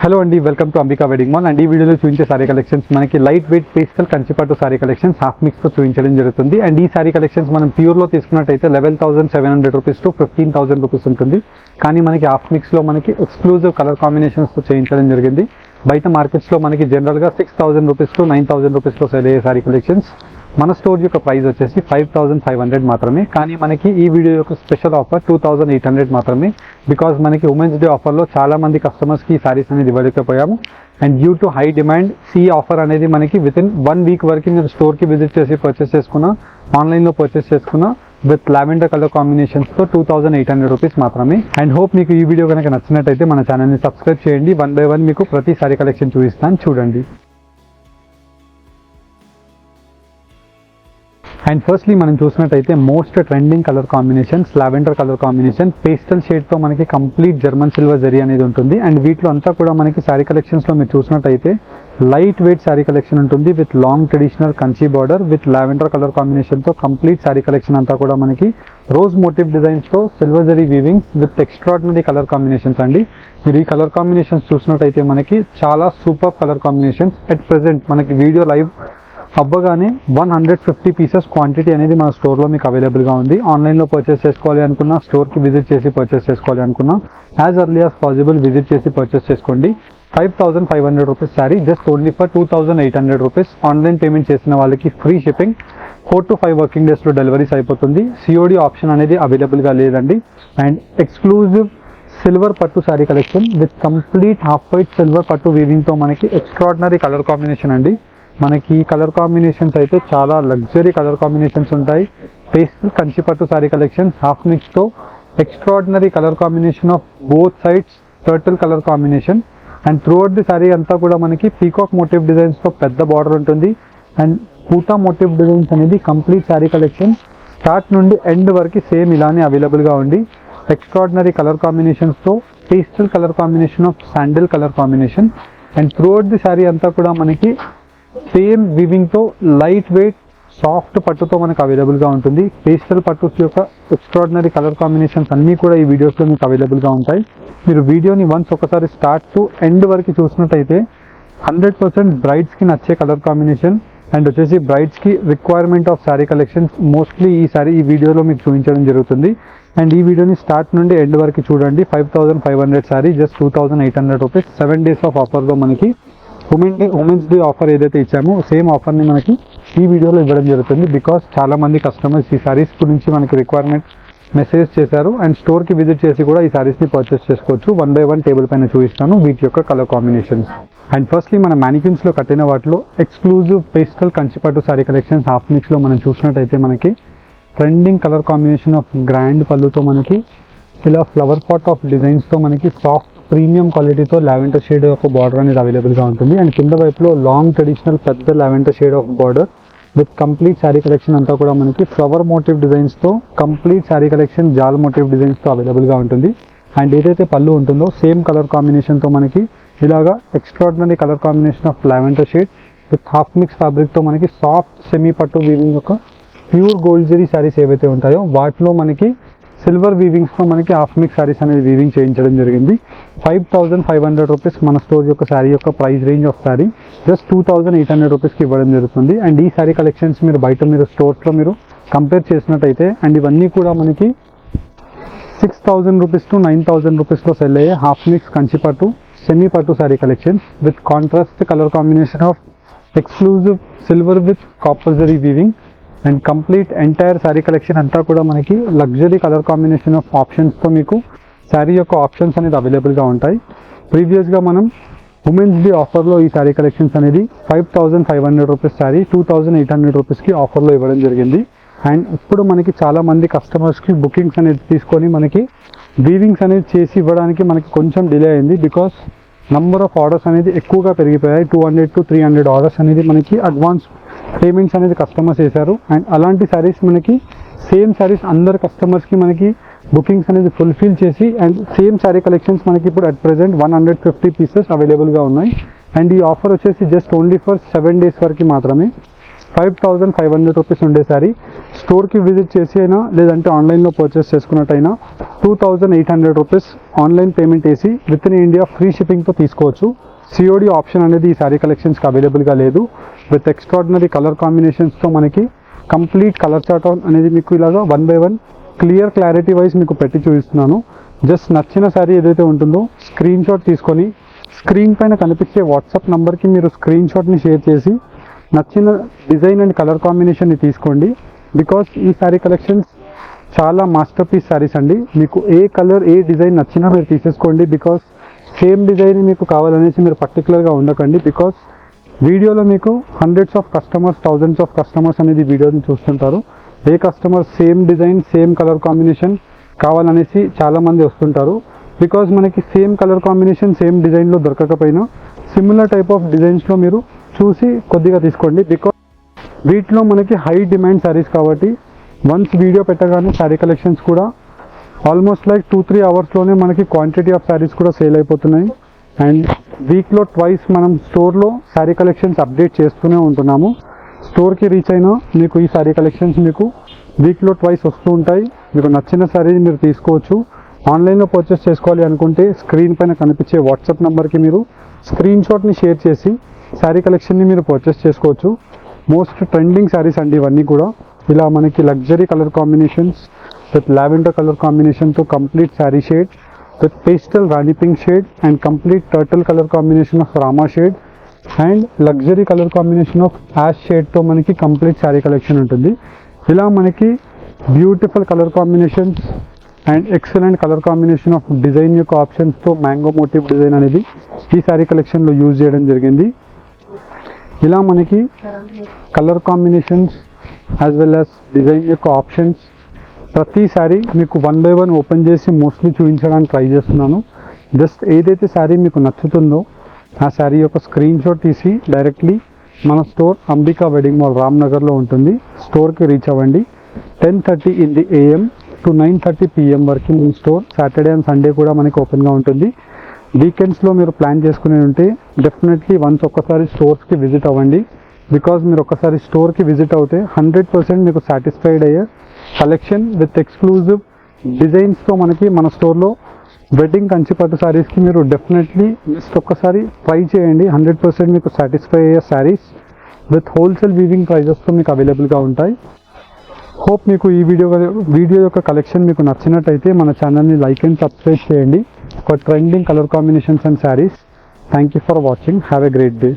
Hello అండి, welcome to Ambika wedding mall. And ఈ వీడియోలో చూపించే సారీ కలెక్షన్స్ మనకి లైట్ వెయిట్ పేస్టల్ కంచిపట్టు సారీ కలెక్షన్స్ హాఫ్ మిక్స్ తో చూపించడం జరుగుతుంది. అండ్ ఈ సారీ కలెక్షన్స్ మనం ప్యూర్ లో తీసుకున్నట్టయితే 11,700 రూపీస్ టు 15,000 రూపీస్ ఉంటుంది. కానీ మనకి హాఫ్ మిక్స్ లో మనకి ఎక్స్క్లూజివ్ కలర్ కాంబినేషన్స్ తో చేయించడం జరిగింది. బయట మార్కెట్స్ లో మనకి జనరల్ గా 6,000 రూపీస్ టు 9,000 రూపీస్ లో సేల్ అయ్యే సారీ కలెక్షన్స్. మన స్టోర్ యొక్క ప్రైస్ వచ్చేసి 5,500 మాత్రమే. కానీ మనకి ఈ వీడియో యొక్క స్పెషల్ ఆఫర్ 2,800 మాత్రమే. బికాజ్ మనకి ఉమెన్స్ డే ఆఫర్లో చాలా మంది కస్టమర్స్కి ఈ సారీస్ అనేది ఇవ్వలేకపోయాము. And due to high demand ఈ ఆఫర్ అనేది మనకి వితిన్ 1 వీక్ వరకు మీరు స్టోర్కి విజిట్ చేసి పర్చేస్ చేసుకున్నా, ఆన్లైన్లో పర్చేస్ చేసుకున్నా విత్ లావెండర్ కలర్ కాంబినేషన్స్తో 2,800 రూపీస్ మాత్రమే. అండ్ హోప్ మీకు ఈ వీడియో కనుక నచ్చినట్టయితే మన ఛానల్ని సబ్స్క్రైబ్ చేయండి. 1 by 1 మీకు ప్రతి సారీ కలెక్షన్ చూపిస్తాను, చూడండి. అండ్ ఫస్ట్లీ మనం చూసినట్టయితే most trending colour combinations lavender colour combination pastel షేడ్తో మనకి కంప్లీట్ జర్మన్ సిల్వర్ జరీ అనేది ఉంటుంది. అండ్ వీటిలో అంతా కూడా మనకి శారీ కలెక్షన్స్లో మీరు చూసినట్టయితే లైట్ వెయిట్ శారీ కలెక్షన్ ఉంటుంది with long traditional Kanchi border with lavender colour కాంబినేషన్తో కంప్లీట్ శారీ కలెక్షన్ అంతా కూడా మనకి రోజ్ మోటివ్ డిజైన్స్తో silver zari weavings with extraordinary colour combinations అండి. మీరు ఈ కలర్ కాంబినేషన్స్ చూసినట్టయితే మనకి చాలా super colour combinations. At present మనకి వీడియో లైవ్ అవ్వగానే 150 పీసెస్ క్వాంటిటీ అనేది మన స్టోర్లో మీకు అవైలబుల్గా ఉంది. ఆన్లైన్లో పర్చేస్ చేసుకోవాలి అనుకున్నా, స్టోర్కి విజిట్ చేసి పర్చేస్ చేసుకోవాలి అనుకున్నా as early as possible visit చేసి పర్చేస్ చేసుకోండి. 5,500 rupees sari just only for 2,800 rupees. Online payment చేసిన వాళ్ళకి ఫ్రీ షిప్పింగ్, 4 to 5 వర్కింగ్ డేస్లో డెలివరీస్ అయిపోతుంది. సిఓడి ఆప్షన్ అనేది అవైలబుల్గా లేదండి. అండ్ ఎక్స్క్లూజివ్ సిల్వర్ పట్టు sari collection with complete half white silver పట్టు వీవింగ్తో మనకి ఎక్స్ట్రాడినరీ కలర్ కాంబినేషన్ అండి. మనకి కలర్ కాంబినేషన్స్ అయితే చాలా లగ్జరీ కలర్ కాంబినేషన్స్ ఉంటాయి. పేస్టల్ కంచిపట్టు సారీ కలెక్షన్స్ హాఫ్ మిక్స్తో extraordinary colour combination of both sides turtle colour combination. And throughout the sari అంతా కూడా మనకి పీకాక్ మోటివ్ డిజైన్స్తో పెద్ద బార్డర్ ఉంటుంది. అండ్ పూటా మోటివ్ డిజైన్స్ అనేది కంప్లీట్ సారీ కలెక్షన్ స్టార్ట్ నుండి ఎండ్ వరకు సేమ్ ఇలానే అవైలబుల్గా ఉంది. ఎక్స్ట్రాడినరీ కలర్ కాంబినేషన్స్తో pastel colour combination of sandal colour combination. And throughout the sari అంతా కూడా మనకి సేమ్ వివింగ్తో లైట్ వెయిట్ సాఫ్ట్ పట్టుతో మనకు అవైలబుల్గా ఉంటుంది. పేస్టల్ పట్టుస్ యొక్క ఎక్స్ట్రాడినరీ కలర్ కాంబినేషన్స్ అన్నీ కూడా ఈ వీడియోస్లో మీకు అవైలబుల్గా ఉంటాయి. మీరు వీడియోని వన్స్ ఒకసారి స్టార్ట్ టు ఎండ్ వరకు చూసినట్టయితే 100% బ్రైడ్స్కి నచ్చే కలర్ కాంబినేషన్. అండ్ వచ్చేసి బ్రైడ్స్కి requirement of sari collections mostly ఈ వీడియోలో మీకు చూపించడం జరుగుతుంది. అండ్ ఈ వీడియోని స్టార్ట్ నుండి ఎండ్ వరకు చూడండి. 5,500 sari just 2,800 rupees. 7 days of ఆఫర్లో మనకి ఉమెన్స్ డే ఆఫర్ ఏదైతే ఇచ్చామో సేమ్ ఆఫర్ని మనకి ఈ వీడియోలో ఇవ్వడం జరుగుతుంది. బికాస్ చాలా మంది కస్టమర్స్ ఈ సారీస్ గురించి మనకి రిక్వైర్మెంట్ మెసేజ్ చేశారు. అండ్ స్టోర్కి విజిట్ చేసి కూడా ఈ సారీస్ని పర్చేస్ చేసుకోవచ్చు. 1 by 1 టేబుల్ పైన చూపిస్తాను వీటి యొక్క కలర్ కాంబినేషన్స్. అండ్ ఫస్ట్లీ మన మ్యానిక్యూన్స్లో కట్టిన వాటిలో ఎక్స్క్లూజివ్ పేస్టల్ కంచిపట్టు సారీ కలెక్షన్స్ హాఫ్ మిక్స్లో మనం చూసినట్టయితే మనకి trending colour combination of grand పళ్ళుతో మనకి ఇలా ఫ్లవర్ పాట్ ఆఫ్ డిజైన్స్తో మనకి సాఫ్ట్ ప్రీమియం క్వాలిటీతో లావెండర్ షేడ్ ఆఫ్ బార్డర్ అనేది అవైలబుల్గా ఉంటుంది. అండ్ కింద వైపులో లాంగ్ ట్రెడిషనల్ పెద్ద lavender shade of border with complete sari collection అంతా కూడా మనకి ఫ్లవర్ మోటివ్ డిజైన్స్తో కంప్లీట్ శారీ కలెక్షన్ జాల్ మోటివ్ డిజైన్స్తో అవైలబుల్గా ఉంటుంది. అండ్ ఏదైతే పళ్ళు ఉంటుందో సేమ్ కలర్ కాంబినేషన్తో మనకి ఇలాగా extraordinary colour combination of lavender shade with half mix ఫ్యాబ్రిక్తో మనకి సాఫ్ట్ సెమీ పట్టు వీవింగ్ యొక్క ప్యూర్ గోల్డ్ జరీ శారీస్ ఏవైతే ఉంటాయో వాటిలో మనకి సిల్వర్ వీవింగ్స్తో మనకి హాఫ్ మిక్స్ శారీస్ అనేది వీవింగ్ చేయించడం జరిగింది. 5,500 రూపీస్ మన స్టోర్ యొక్క శారీ యొక్క price range of sari just 2,800 రూపీస్కి ఇవ్వడం జరుగుతుంది. అండ్ ఈ శారీ కలెక్షన్స్ మీరు బయట మీరు స్టోర్స్లో మీరు కంపేర్ చేసినట్టయితే అండ్ ఇవన్నీ కూడా మనకి 6,000 రూపీస్ టు 9,000 రూపీస్లో సెల్ అయ్యే హాఫ్ మిక్స్ కంచిపట్టు సెమీ పట్టు sari collections with contrast colour combination of exclusive silver with copper zari weaving. And complete entire sari collection అంతా కూడా మనకి లగ్జరీ కలర్ కాంబినేషన్ ఆఫ్ ఆప్షన్స్తో మీకు శారీ యొక్క ఆప్షన్స్ అనేది అవైలబుల్గా ఉంటాయి. ప్రీవియస్గా మనం ఉమెన్స్ డే ఆఫర్లో ఈ శారీ కలెక్షన్స్ అనేది 5,500 రూపీస్ శారీ 2,800 రూపీస్కి ఆఫర్లో ఇవ్వడం జరిగింది. అండ్ ఇప్పుడు మనకి చాలామంది కస్టమర్స్కి బుకింగ్స్ అనేది తీసుకొని మనకి వీవింగ్స్ అనేది చేసి ఇవ్వడానికి మనకి కొంచెం డిలే అయింది. బికాస్ నంబర్ ఆఫ్ ఆర్డర్స్ అనేది ఎక్కువగా పెరిగిపోయాయి. 200 to 300 ఆర్డర్స్ అనేది మనకి అడ్వాన్స్ పేమెంట్స్ అనేది కస్టమర్స్ చేశారు. అండ్ అలాంటి శారీస్ మనకి సేమ్ శారీస్ అందరు కస్టమర్స్కి మనకి బుకింగ్స్ అనేది ఫుల్ఫిల్ చేసి అండ్ సేమ్ శారీ కలెక్షన్స్ మనకి ఇప్పుడు అట్ ప్రెజెంట్ 150 పీసెస్ అవైలబుల్గా ఉన్నాయి. అండ్ ఈ ఆఫర్ వచ్చేసి జస్ట్ ఓన్లీ ఫర్ 7 days వరకు మాత్రమే. 5500 రూపీస్ ఉండే శారీ స్టోర్కి విజిట్ చేసి అయినా లేదంటే ఆన్లైన్లో పర్చేస్ చేసుకున్నట్టయినా 2800 రూపీస్ ఆన్లైన్ పేమెంట్ వేసి విత్ ఇన్ ఇండియా ఫ్రీ షిప్పింగ్తో తీసుకోవచ్చు. సిఓడి ఆప్షన్ అనేది ఈ శారీ కలెక్షన్స్కి అవైలబుల్గా లేదు. విత్ ఎక్స్ట్రాడినరీ కలర్ కాంబినేషన్స్తో మనకి కంప్లీట్ కలర్ చార్ట్ అనేది మీకు ఇలాగా 1 by 1 క్లారిటీ వైజ్ మీకు పెట్టి చూపిస్తున్నాను. జస్ట్ నచ్చిన శారీ ఏదైతే ఉంటుందో స్క్రీన్ షాట్ తీసుకొని స్క్రీన్ పైన కనిపించే వాట్సాప్ నెంబర్కి మీరు స్క్రీన్ షాట్ని షేర్ చేసి నచ్చిన డిజైన్ అండ్ కలర్ కాంబినేషన్ని తీసుకోండి. బికాస్ ఈ శారీ కలెక్షన్స్ చాలా మాస్టర్ పీస్ శారీస్ అండి. మీకు ఏ కలర్ ఏ డిజైన్ నచ్చినా మీరు తీసేసుకోండి. బికాస్ సేమ్ డిజైన్ మీకు కావాలనేసి మీరు పర్టికులర్గా ఉండకండి. బికాస్ వీడియోలో మీకు hundreds of customers thousands of customers అనేది వీడియోని చూస్తుంటారు. ఏ customer same design same colour combination కావాలనేసి చాలామంది వస్తుంటారు. బికాజ్ మనకి సేమ్ కలర్ కాంబినేషన్ సేమ్ డిజైన్లో దొరకకపోయినా సిమిలర్ టైప్ ఆఫ్ డిజైన్స్లో మీరు చూసి కొద్దిగా తీసుకోండి. బికాజ్ వీటిలో మనకి హై డిమాండ్ శారీస్ కాబట్టి వన్స్ వీడియో పెట్టగానే శారీ కలెక్షన్స్ కూడా ఆల్మోస్ట్ లైక్ 2-3 అవర్స్లోనే మనకి క్వాంటిటీ ఆఫ్ శారీస్ కూడా సేల్ అయిపోతున్నాయి. అండ్ వీక్లో ట్వైస్ మనం స్టోర్లో శారీ కలెక్షన్స్ అప్డేట్ చేస్తూనే ఉంటున్నాము. స్టోర్కి రీచ్ అయినా మీకు ఈ శారీ కలెక్షన్స్ మీకు వీక్లో ట్వైస్ వస్తూ ఉంటాయి. మీకు నచ్చిన శారీ మీరు తీసుకోవచ్చు. ఆన్లైన్లో పర్చేస్ చేసుకోవాలి అనుకుంటే స్క్రీన్ పైన కనిపించే వాట్సాప్ నెంబర్కి మీరు స్క్రీన్ షాట్ని షేర్ చేసి శారీ కలెక్షన్ని మీరు పర్చేస్ చేసుకోవచ్చు. మోస్ట్ ట్రెండింగ్ శారీస్ అండి ఇవన్నీ కూడా. ఇలా మనకి luxury colour combinations with lavender colour కాంబినేషన్తో complete sari shade with pastel rani pink shade and complete turtle colour combination of Rama shade and luxury colour combination of ash షేడ్తో మనకి కంప్లీట్ శారీ కలెక్షన్ ఉంటుంది. ఇలా మనకి beautiful colour combinations and excellent colour combination of design యొక్క ఆప్షన్స్తో mango motif design అనేది ఈ శారీ కలెక్షన్లో యూజ్ చేయడం జరిగింది. ఇలా మనకి colour combinations as well as design యొక్క ఆప్షన్స్ ప్రతి శారీ మీకు 1 by 1 ఓపెన్ చేసి మోస్ట్లీ చూపించడానికి ట్రై చేస్తున్నాను. జస్ట్ ఏదైతే శారీ మీకు నచ్చుతుందో ఆ శారీ యొక్క స్క్రీన్ షాట్ తీసి డైరెక్ట్లీ మన స్టోర్ అంబికా వెడ్డింగ్ మాల్ రామ్నగర్లో ఉంటుంది. స్టోర్కి రీచ్ అవ్వండి. 10:30 in the AM to 9:30 PM వరకు మన స్టోర్ సాటర్డే అండ్ సండే కూడా మనకి ఓపెన్గా ఉంటుంది. వీకెండ్స్లో మీరు ప్లాన్ చేసుకుని ఉంటే డెఫినెట్లీ వన్స్ ఒక్కసారి స్టోర్స్కి విజిట్ అవ్వండి. బికాజ్ మీరు ఒక్కసారి స్టోర్కి విజిట్ అవుతే 100% మీకు సాటిస్ఫైడ్ అయ్యే కలెక్షన్ విత్ ఎక్స్క్లూజివ్ డిజైన్స్తో మనకి మన స్టోర్లో వెడ్డింగ్ కంచిపట్టు శారీస్కి మీరు డెఫినెట్లీ జస్ట్ ఒక్కసారి ట్రై చేయండి. 100% మీకు సాటిస్ఫై అయ్యే శారీస్ విత్ హోల్సేల్ వీవింగ్ ప్రైజెస్తో మీకు అవైలబుల్గా ఉంటాయి. హోప్ మీకు ఈ వీడియో యొక్క కలెక్షన్ మీకు నచ్చినట్టయితే మన ఛానల్ని లైక్ అండ్ సబ్స్క్రైబ్ చేయండి for trending colour combinations and saris. Thank you for watching. Have a great day.